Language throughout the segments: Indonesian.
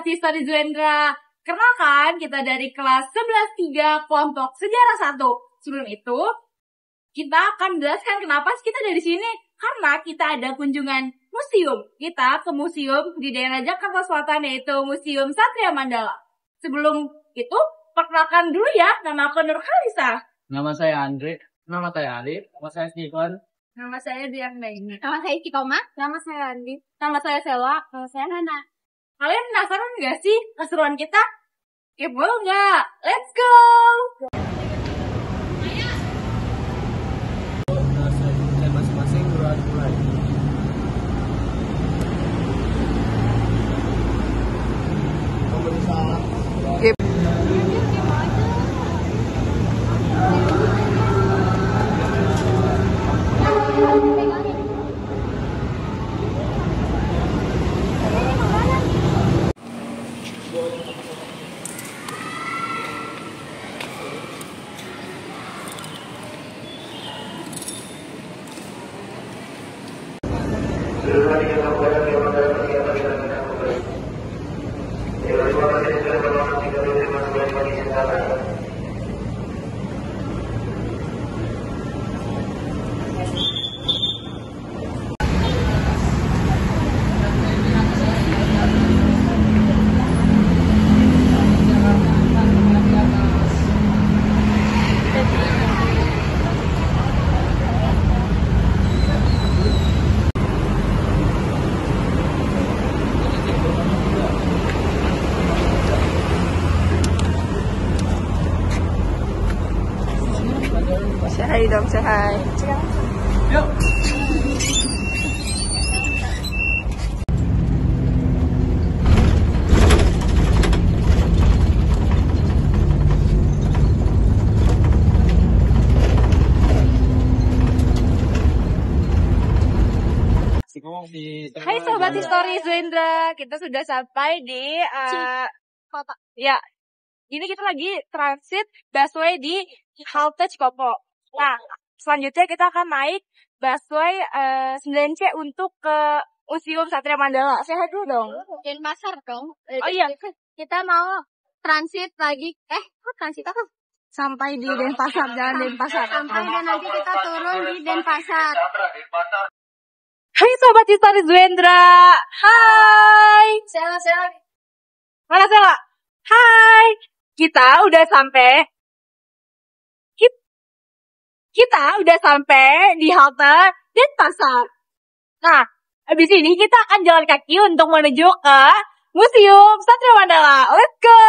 Sobat Histori Zuendra, kenalkan kita dari kelas 11-3 kelompok sejarah 1. Sebelum itu, kita akan jelaskan kenapa kita dari sini. Karena kita ada kunjungan museum. Kita ke museum di daerah Jakarta Selatan, yaitu Museum Satria Mandala. Sebelum itu, perkenalkan dulu ya, nama aku Nur Khalisa. Nama saya Andre. Nama saya Alif. Nama saya Stephen. Nama saya Diana ini. Nama saya Cikoma. Nama saya Andi. Nama saya Selwa. Nama saya Nana. Kalian penasaran nggak sih keseruan kita? Kepo nggak? Let's go! Masing-masing mulai. Say hi dong, say hi. Yuk. Hai Sobat Histori Zuendra, kita sudah sampai di Kota. ya, ini kita lagi transit busway di halte Cikopo. Nah, selanjutnya kita akan naik busway 9C untuk ke Museum Satria Mandala. Sehat dulu dong. Denpasar dong. Oh iya, Kita mau transit lagi. Kok transit apa? sampai di Denpasar, jalan Denpasar. Sampai dan nanti kita turun di Denpasar. Hai Sobat Histori Zuendra. Hai. Sela. Mana Sela? Hai. Kita udah sampai di halte Denpasar. Nah, habis ini kita akan jalan kaki untuk menuju ke Museum Satria Mandala. Let's go!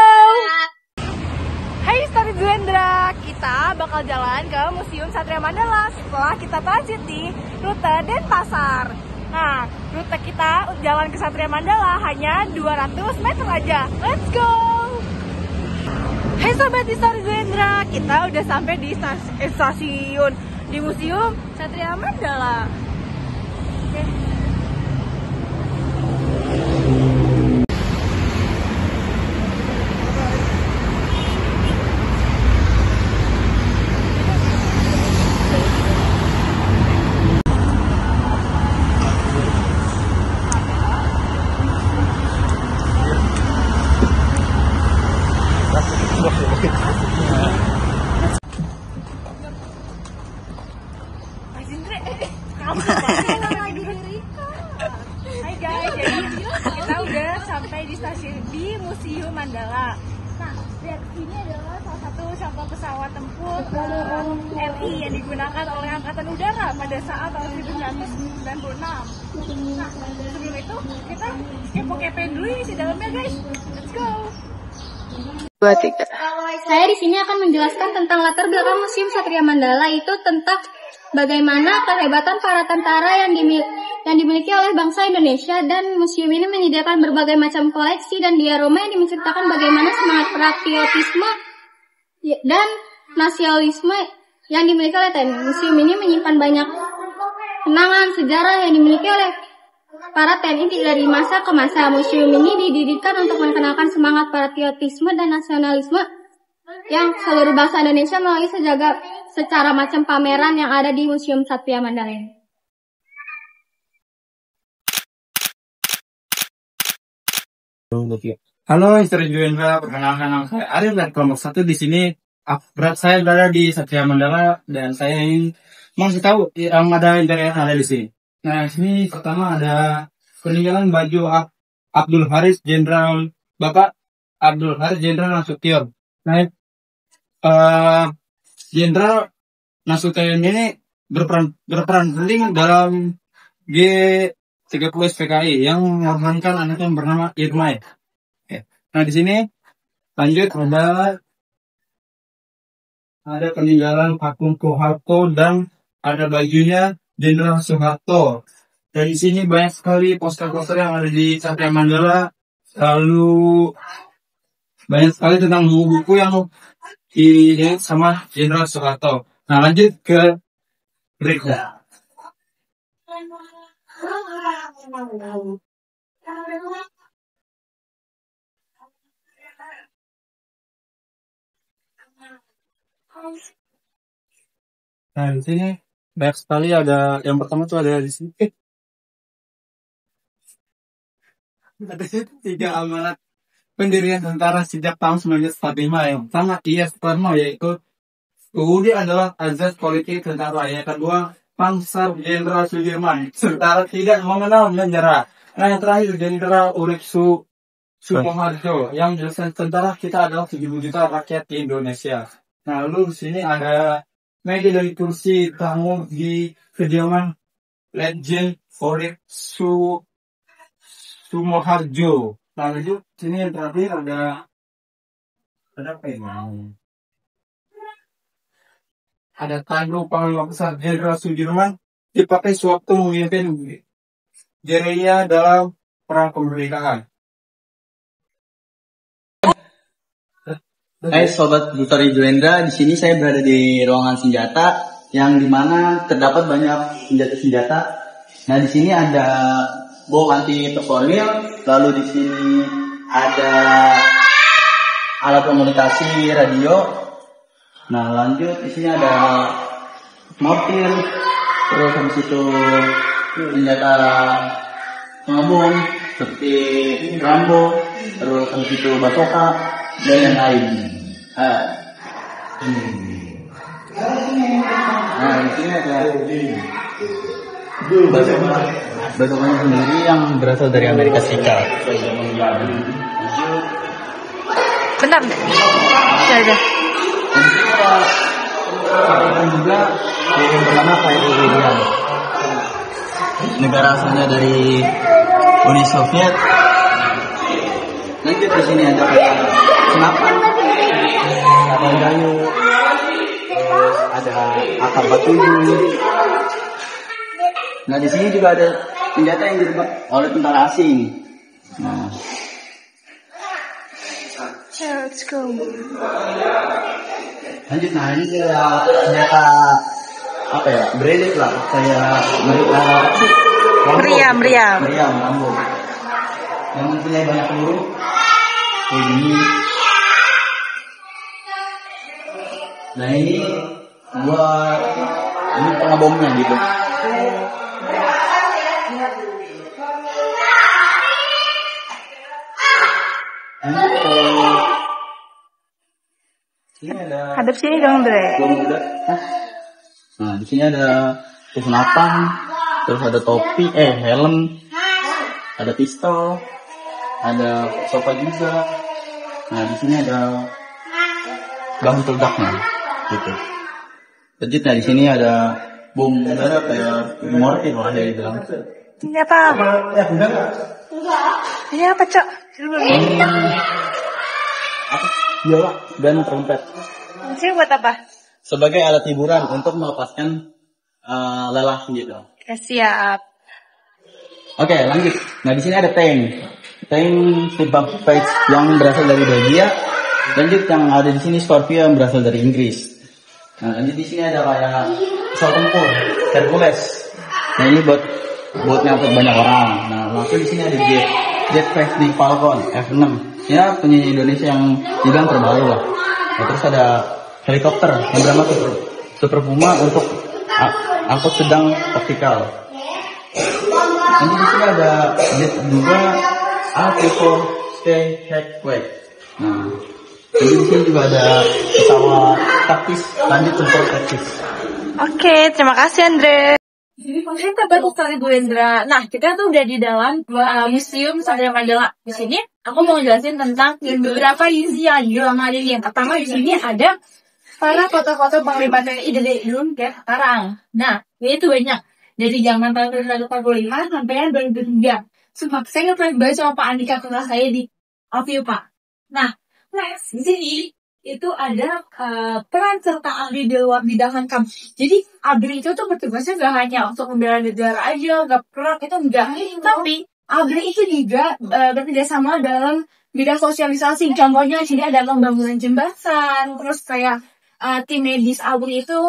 Hai Histori Zuendra, kita bakal jalan ke Museum Satria Mandala setelah kita transit di rute Denpasar. Nah, rute kita jalan ke Satria Mandala hanya 200 meter aja. Let's go! Hai Sobat Histori Zuendra, kita udah sampai di stasiun di Museum Satria Mandala. Oke. Hai guys, jadi kita udah sampai di stasiun di Museum Mandala. Nah, lihat ini adalah salah satu contoh pesawat tempur RI yang digunakan oleh Angkatan Udara pada saat tahun 1996. Nah, sebelum itu kita kepo-kepoin dulu isi dalamnya guys. Let's go. 2, 3. Saya di sini akan menjelaskan tentang latar belakang Museum Satria Mandala, itu tentang bagaimana kehebatan para tentara yang dimiliki oleh bangsa Indonesia, dan museum ini menyediakan berbagai macam koleksi dan diorama yang menceritakan bagaimana semangat patriotisme dan nasionalisme yang dimiliki oleh TNI. Museum ini menyimpan banyak kenangan sejarah yang dimiliki oleh para TNI dari masa ke masa. Museum ini didirikan untuk mengenalkan semangat patriotisme dan nasionalisme yang seluruh bangsa Indonesia melalui secara macam pameran yang ada di Museum Satria Mandala. Halo, Istri Juendra. Perkenalkan nama saya Ariel dari kelompok 1 di sini. Berat saya berada di Satria Mandala dan saya ingin masih tahu yang ada daerah yang ada di sini. Nah, di sini pertama ada peninggalan baju Abdul Haris Jenderal Bapak Abdul Haris Jenderal Nasution. Nah, Jenderal Nasution ini berperan penting dalam G30 SPKI yang mengorbankan anaknya yang bernama Irmai. Nah, di sini lanjut ada peninggalan patung Soeharto dan ada bajunya Jenderal Soeharto. Dan di sini banyak sekali poster-poster yang ada di Satria Mandala. Lalu banyak sekali tentang buku-buku yang dilihat sama Jenderal Soeharto. Nah, lanjut ke berikutnya. Nah, di sini banyak sekali ada yang pertama tuh ada di sini. Ada 3 amanat pendirian tentara sejak tahun 1945 yang pertama Soekarno, yaitu UUD adalah azas politik tentara. Yang kedua Pansar Jenderal Sudirman, tentara tidak mengenal menyerah. Nah, yang terakhir Jenderal Urip Sumoharjo yang jelaskan tentara kita adalah 7 juta rakyat di Indonesia. Nah, lalu di sini ada meja dari kursi tamu di kediaman Legend Urip Sumoharjo. Nah, lanjut sini yang terakhir ada apa ini? Ada tanduk Panglima Besar Jenderal Sudirman dipakai sewaktu memimpin gerilya dalam perang kemerdekaan. Hai Sobat Butari Juendra, di sini saya berada di ruangan senjata yang dimana terdapat banyak senjata-senjata. Nah, di sini ada bom anti personil, lalu di sini ada alat komunikasi radio. Nah, lanjut di sini ada mortir, terus habis itu senjata pengabung seperti Rambo, terus habis itu basoka dan yang lain. Nah, di sini ada basokanya sendiri yang berasal dari Amerika Serikat. Bentar. Ya udah. Dan juga yang pertama KRI William, negara asalnya dari Uni Soviet. Lanjut di sini ada kayak senapan, ada kayu, terus ada AK-47. Nah, di sini juga ada senjata yang direbut oleh tentara asing. Nah, Let's go. lanjut, nah ini kayak senjata apa ya, brelet lah, kayak Meriam. Rambo yang mempunyai banyak peluru kayak gini. Nah, ini buat ini pengabomnya gitu. Ini ada Hadap sini dong, Dre. Nah, di sini ada senapan, terus ada topi, helm, ada pistol, ada sofa juga. Nah, di sini ada bahan peledaknya, gitu. Lanjutnya di sini ada bom udara kayak mortir lah ya dibilang. Ini apa? Ini apa, Cok? Biola dan trompet. Ini buat apa? Sebagai alat hiburan untuk melepaskan lelah gitu. Ya, siap. Oke, lanjut. Nah, di sini ada tank Steve Page yang berasal dari Belgia. Lanjut, yang ada di sini Scorpio yang berasal dari Inggris. Nah, lanjut di sini ada kayak pesawat tempur Hercules. Nah, ini buat ngangkut banyak orang. Nah, lalu di sini ada jet Falcon Falcon F6. Ya, penyanyi Indonesia yang dibilang terbaru lah. Nah, terus ada helikopter yang bernama Super Puma untuk angkut sedang taktikal. Ini di sini ada jet juga A-34 Sky Hackway. Nah, jadi di sini juga ada pesawat taktis, lanjut support taktis. Oke, terima kasih Andre. Hai sahabat Lestari Duendra. Nah, kita tuh udah di dalam Museum Satria Mandala. Di sini aku mau jelasin tentang beberapa isian di ruangan ini. Yang pertama di sini ada para foto-foto Panglima TNI dari dulu ke sekarang. Nah, ini tuh banyak. Dari zaman tahun 1945 sampai 2003. Sumpah, saya nggak pernah baca sama Pak Andika kelas saya di Alvio, Pak. Nah, next, di sini itu ada peran serta ABRI di luar bidang hankam. Jadi ABRI itu tuh bertugasnya gak hanya untuk membela negara aja, gak perang itu enggak. Tapi ABRI itu juga bekerja sama dalam bidang sosialisasi. Contohnya di sini ada pembangunan jembatan, terus kayak tim medis ABRI itu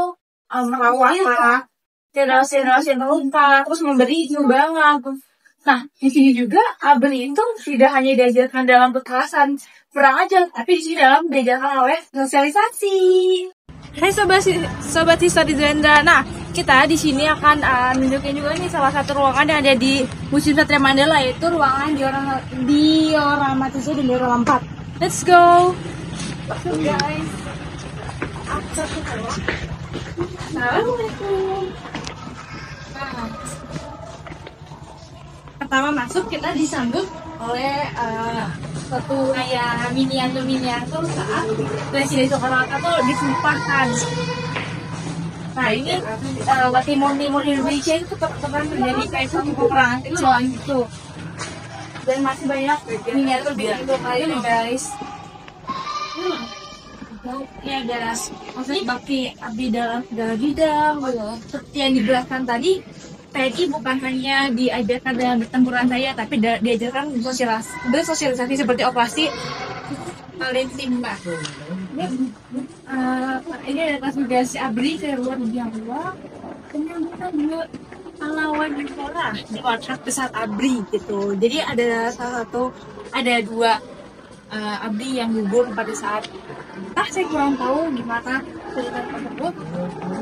merawat para generasi-generasi yang terluka, terus memberi sumbangan. Nah, di sini juga ABRI itu tidak hanya diajarkan dalam kekerasan perang aja, tapi di sini dalam diajarkan oleh sosialisasi. Hai sobat Histori Duendra. Nah, kita di sini akan nunjukin juga nih salah satu ruangan yang ada di Museum Satria Mandala, yaitu ruangan diorama 7 dan diorama 4. Let's go. So guys, Assalamualaikum. Nah, pertama masuk kita disambut oleh satu kayak miniatur saat Presiden Soekarno-Hatta tuh disumpahkan. Nah ini timur Indonesia itu pernah menjadi kayak satu peperangan kecil itu, dan masih banyak miniatur itu kayak guys. Ini ada maksudnya bakti abdi dalam segala bidang. Seperti yang dijelaskan tadi, TNI bukan hanya diajarkan dalam pertempuran saja, tapi diajarkan bersosialisasi seperti operasi Palembang. Ini ada transmigrasi ABRI ke luar Jawa, penyambutan dua pahlawan Menpora di warkop pesawat ABRI gitu. Jadi ada dua ABRI yang gugur pada saat saya kurang tahu gimana cerita tersebut.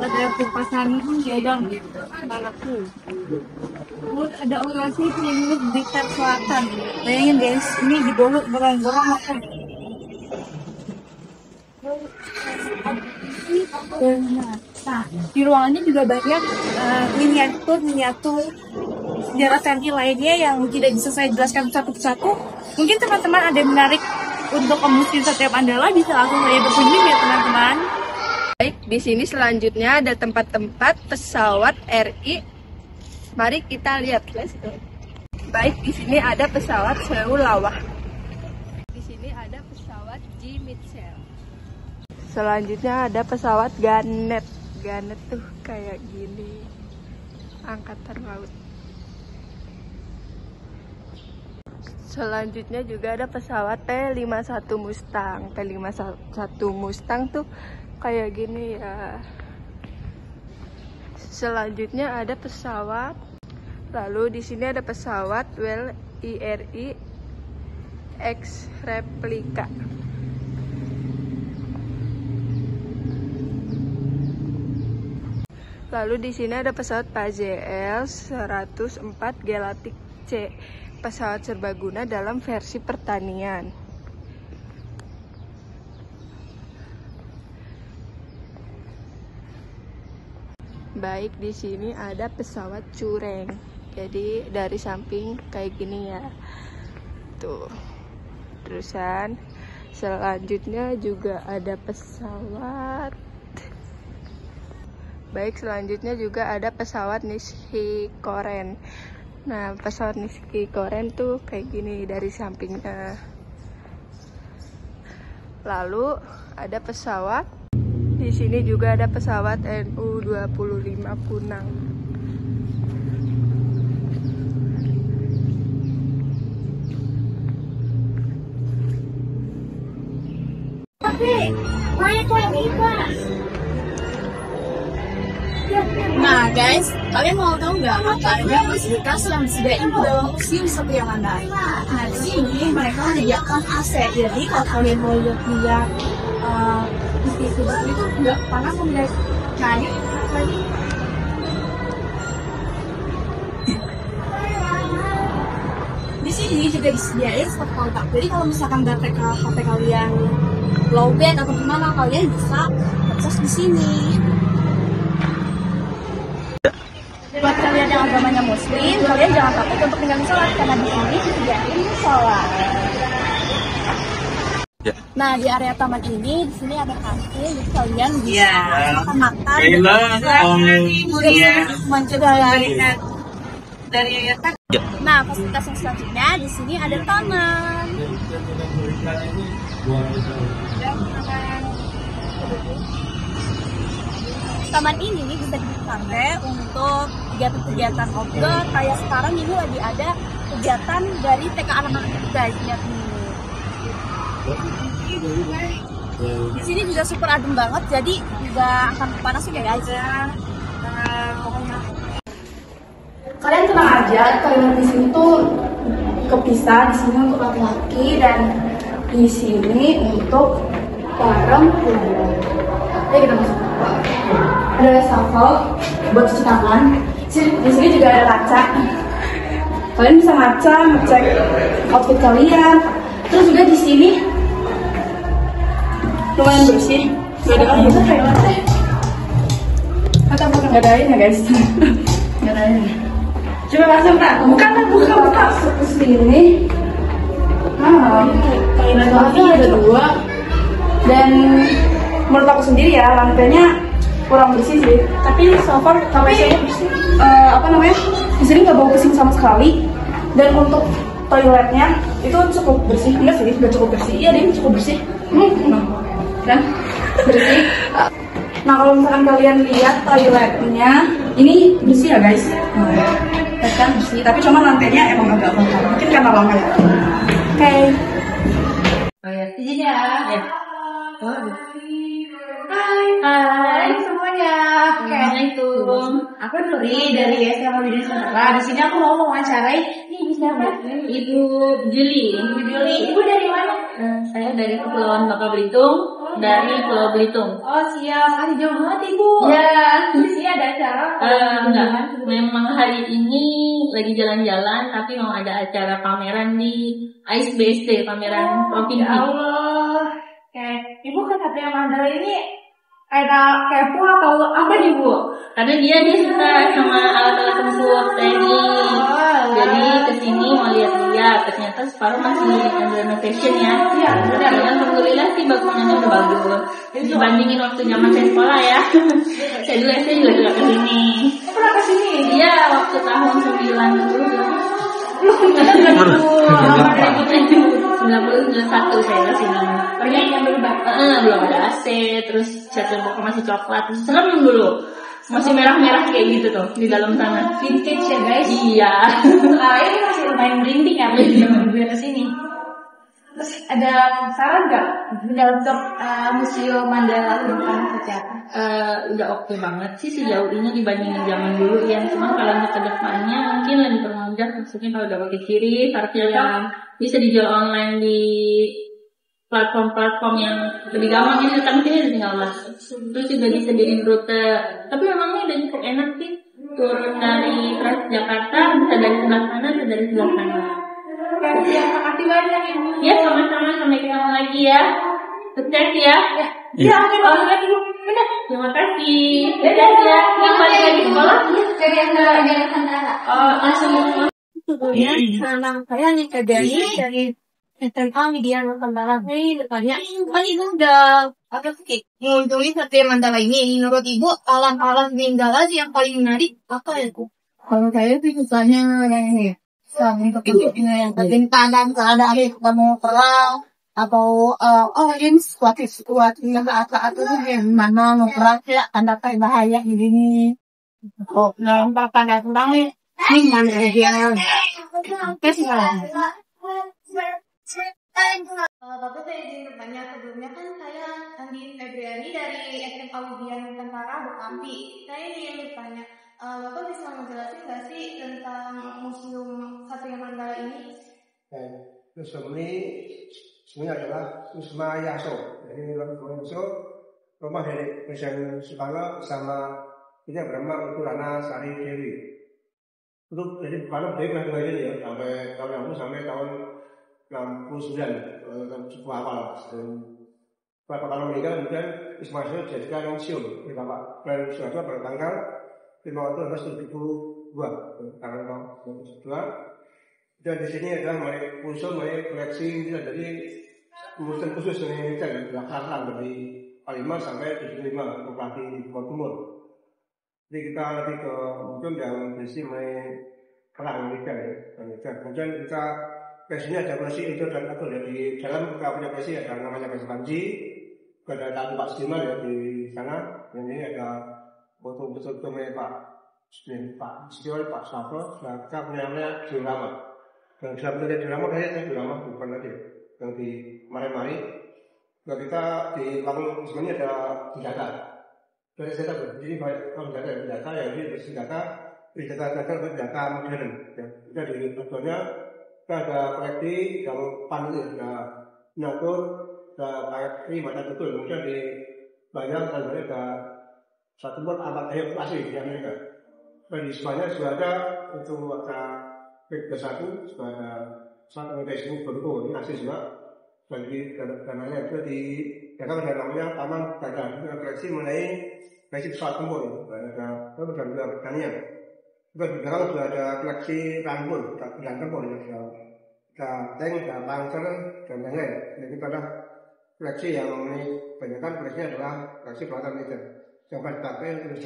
Ada pempasan gedang gitu, Malaku. Terus ada orasi penyelidik Blitar Selatan. Bayangin guys, ini di bawah gorong-gorong apa? Nah, di ruangannya juga banyak miniatur sejarah TNI lainnya yang tidak bisa saya jelaskan satu persatu. Mungkin teman-teman ada yang menarik untuk ke Museum Satria Mandala, bisa langsung saya berkunjung ya teman-teman. Baik, di sini selanjutnya ada tempat-tempat pesawat RI. Mari kita lihat, let's go. Baik, di sini ada pesawat Sewu Lawah. Di sini ada pesawat G Mitchell. Selanjutnya ada pesawat Ganet. Ganet tuh kayak gini, angkatan laut. Selanjutnya juga ada pesawat P-51 Mustang. P-51 Mustang tuh kayak gini ya. Selanjutnya ada pesawat. Lalu di sini ada pesawat Well IRI X replika. Lalu di sini ada pesawat PJL 104 Galactic C, pesawat serbaguna dalam versi pertanian. Baik, di sini ada pesawat Cureng. Jadi dari samping kayak gini ya. Tuh. Terusan selanjutnya juga ada pesawat. Baik, selanjutnya juga ada pesawat Nishikoren. Nah, pesawat Nishikoren tuh kayak gini dari sampingnya. Lalu ada pesawat. Di sini juga ada pesawat NU-25 Punang. Nah guys, kalian mau tahu nggak apa aja fasilitas yang disediain di dalam Museum Satria Mandala? Nah di sini mereka menyediakan AC. Jadi kalau kalian mau lihat itu nggak panas melihat kayu lagi. Di sini ini juga disediain spot kontak. Jadi kalau misalkan HP kalian lowbat atau gimana, kalian bisa akses di sini. Buat kalian yang agamanya muslim, kalian jangan takut untuk tinggal sholat karena di sini disediain sholat. Nah, di area taman ini, di sini ada kafe, jadi kalian bisa makan-makan. Nah, fasilitas yang selanjutnya di sini ada taman. Taman ini bisa dipakai untuk kegiatan-kegiatan outdoor. Kayak sekarang ini lagi ada kegiatan dari TK anak-anak kita, lihat nih. Di sini juga super adem banget, jadi nggak akan panas ya guys. Kalian tenang aja, kalian di sini tuh kepisah, di sini untuk laki-laki dan di sini untuk perempuan. Ayo kita masuk. Ada wastafel buat cuci tangan. Di sini juga ada kaca. Kalian bisa ngaca, ngecek outfit kalian. Terus juga di sini lumayan bersih. Gak ada air, atau bukan gak ada airnya guys? Gak ada airnya. Coba masuk tak? Buka. Masuk ke sini. Toiletnya ada 2. Dan menurut aku sendiri ya, lantainya kurang bersih sih. Tapi so far WC-nya bersih. Di sini nggak bau pesing sama sekali. Dan untuk toiletnya itu cukup bersih. Enggak sih, nggak cukup bersih. Iya deh, cukup bersih. Dan bersih. Nah, kalau misalkan kalian lihat toiletnya, ini bersih ya guys. Kan bersih, tapi cuma lantainya emang agak kotor. Mungkin karena lama ya. Oke. Izin ya. Hai semuanya. Assalamualaikum. Aku Nuri dari SMA Bidin Sumatera. Di sini aku mau mewawancarai Ibu Juli. Ibu dari mana? Saya dari Kepulauan Bangka Belitung, dari Pulau Belitung. Oh siap, masih jauh banget Ibu. Ya, Di sini ada acara. enggak. Memang hari ini lagi jalan-jalan, tapi mau ada acara pameran di AISBSD, pameran provinsi. Ya Allah. Ibu kan HP Mandala ini ada kepo atau apa nih Bu? Karena dia suka sama alat-alat tempur TNI. Jadi kesini mau lihat-lihat, ternyata separuh masih under renovation ya. Iya, benar. Alhamdulillah sih bangunannya udah bagus. Dibandingin waktu zaman saya sekolah ya. Saya dulu SD juga kesini. Pernah kesini? Iya, waktu tahun 90. 91 saya kesini. Banyak yang berubah. Belum ada AC, terus cat temboknya masih coklat, terus serem dulu. Masih merah-merah kayak gitu tuh di dalam sana. Vintage ya guys. Iya. Ini masih lumayan merinding ya gue kesini. Terus ada saran nggak untuk Museum Mandala Lingkungan Sejahtera? Udah oke banget sih sejauh ini dibandingin zaman dulu ya. Cuma kalau untuk kedepannya mungkin lebih permudah, maksudnya kalau udah pakai ciri parkir yang bisa dijual online di platform-platform yang lebih gampang ini, kan sini tinggal masuk. Terus juga disediain rute. Tapi memangnya udah cukup enak sih. Turun dari Transjakarta bisa dari sebelah sana atau dari sebelah sana. Ya, makasih banyak Ibu. Ya sama-sama, sampai ketemu lagi ya. Sukses ya. Iya, oke banget Ibu. Benar. Terima kasih. Sukses ya. Yang balik lagi sekolah? Dari Nusantara. Langsung. Sebelumnya, anak saya nih dari SMA Media Nusantara. Depannya, kan Ibu udah ngunjungi Satria Mandala ini. Menurut Ibu, alam-alam Mandala sih yang paling menarik apa ya, Bu? Kalau saya sih sukanya ini untuk yang kerintanan keadaan ketemu perang atau ini kuat yang saat itu yang mana perang ya tanda bahaya ini nampak tanda tentang ini mana dia Bapak saya izin bertanya, sebelumnya kan saya Andi Febriani dari SMA Widian Nusantara Bekampi. Saya ingin bertanya, Bapak bisa menjelaskan nggak sih tentang Museum Satria Mandala ini? Museum ini sebenarnya adalah Wisma Yaso. Jadi Wisma Yaso rumah dari Presiden Soekarno sama tidak bernama Ibu Rana Sari Dewi. Untuk jadi karena berdiri kan ini ya sampai tahun 60 sampai tahun 69 cukup awal. Bapak kalau meninggal kemudian Ismail dijadikan museum di Bapak dan Soeharto pada tanggal 5 Oktober 2002 tanggal 2002 dan di sini adalah mulai museum mulai koleksi jadi museum khusus ini kan belakang dari 5 sampai 75 Bupati di Timur. Jadi kita lebih ke museum yang berisi mulai perang militer ya. Kemudian kita koleksinya ada koleksi itu dan aku di dalam kita punya koleksi ada namanya koleksi Panji. Ada Pak Sudirman ya di sana, dan ini ada foto-foto Pak Sudirman, Pak Soeharto, dan kita punya namanya diorama. Dan bisa melihat diorama, kayaknya diorama bukan lagi yang di Mari-Mari. Dan kita di bangun sebenarnya ada senjata. Dari senjata, jadi kalau senjata yang ini senjata modern. Ya. Kita di keduanya kita ada koleksi yang panel, ada miniatur. Ini macam betul, kemudian di banyak ada satu buat alat air asli di Amerika. Dan di semuanya sudah ada itu ada P1, sudah ada satu testing berko ini asli juga. Dan di dananya itu di dalam ada namanya Taman Gajah. Kita koleksi mengenai koleksi pesawat tempur, ada juga pertanian. Juga di dalam sudah ada koleksi rampur, dan tempur yang ada tank, ada panzer dan lain-lain. Jadi pada koleksi yang ini kebanyakan koleksinya adalah koleksi peralatan militer yang pada dipakai untuk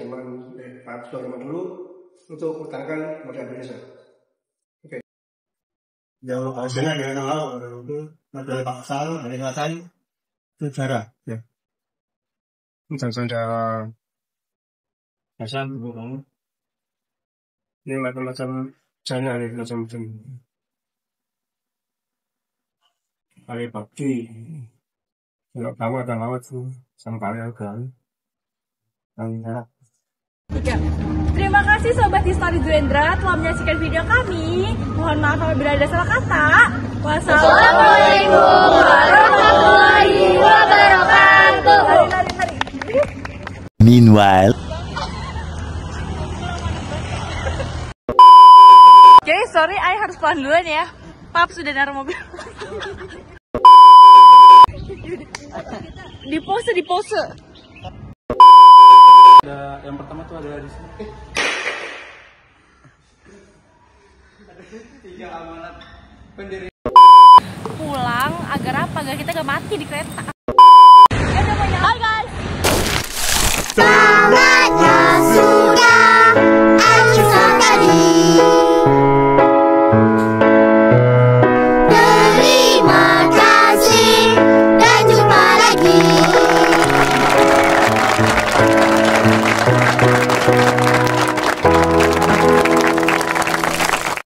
zaman dulu untuk pertahanan modern Indonesia. Oke. Jauh hasilnya dari awal itu dari pasal dari ngasain sejarah ya. Sejarah pasal bukan. Ini macam-macam jana nih macam-macam. Kali bakti. Kalau kamu ada lawat tuh sama kalian kan. Terima kasih Sobat Histori Zuendra telah menyaksikan video kami. Mohon maaf apabila ada salah kata. Wassalamualaikum warahmatullahi wabarakatuh. Meanwhile. Oke, sorry, I harus pulang duluan ya. Pap sudah naruh mobil. Di pose. Ada yang pertama tuh ada di sini. Tiga amanat pendiri. Pulang agar apa? Agar kita gak mati di kereta.